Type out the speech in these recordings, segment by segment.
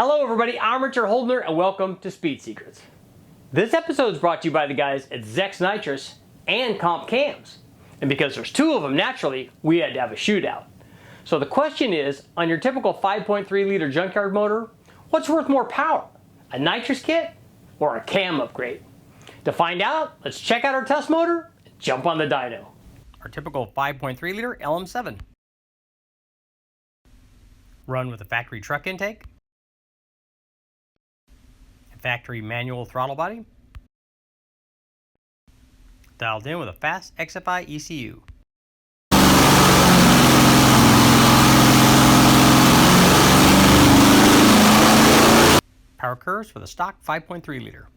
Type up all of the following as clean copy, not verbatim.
Hello everybody, I'm Richard Holdener and welcome to Speed Secrets. This episode is brought to you by the guys at Thnx Nitrous and Comp Cams. And because there's two of them, naturally, we had to have a shootout. So the question is, on your typical 5.3 liter junkyard motor, what's worth more power? A nitrous kit or a cam upgrade? To find out, let's check out our test motor and jump on the dyno. Our typical 5.3 liter LM7. Run with a factory truck intake. Factory manual throttle body, dialed in with a fast XFI ECU. Power curves for the stock 5.3 liter.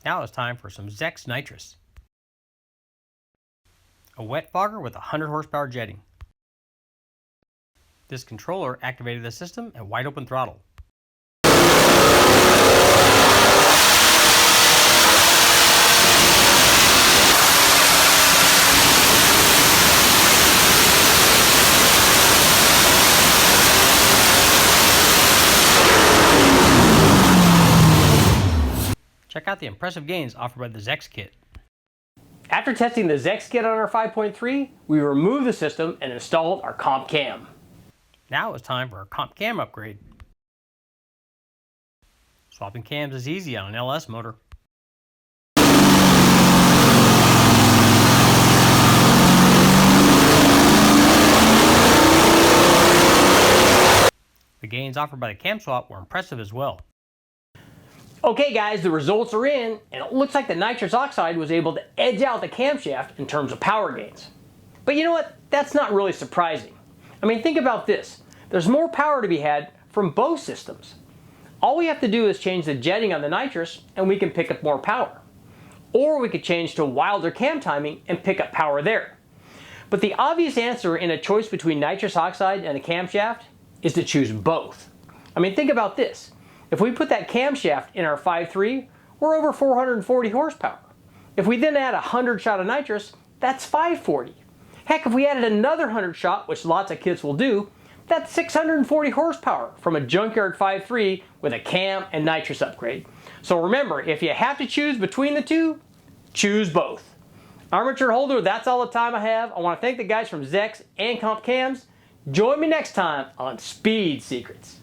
Now it's time for some Thnx Nitrous. A wet fogger with 100 horsepower jetting. This controller activated the system at wide open throttle. Check out the impressive gains offered by the Thnx kit. After testing the Thnx kit on our 5.3, we removed the system and installed our Comp Cam. Now it's time for our Comp Cam upgrade. Swapping cams is easy on an LS motor. The gains offered by the cam swap were impressive as well. Okay guys, the results are in, and it looks like the nitrous oxide was able to edge out the camshaft in terms of power gains. But you know what? That's not really surprising. I mean, think about this. There's more power to be had from both systems. All we have to do is change the jetting on the nitrous and we can pick up more power. Or we could change to wilder cam timing and pick up power there. But the obvious answer in a choice between nitrous oxide and a camshaft is to choose both. I mean, think about this. If we put that camshaft in our 5.3, we're over 440 horsepower. If we then add 100 shot of nitrous, that's 540. Heck, if we added another 100 shot, which lots of kits will do, that's 640 horsepower from a junkyard 5.3 with a cam and nitrous upgrade. So remember, if you have to choose between the two, choose both. I'm Richard Holder, that's all the time I have. I want to thank the guys from Thnx and Comp Cams. Join me next time on Speed Secrets.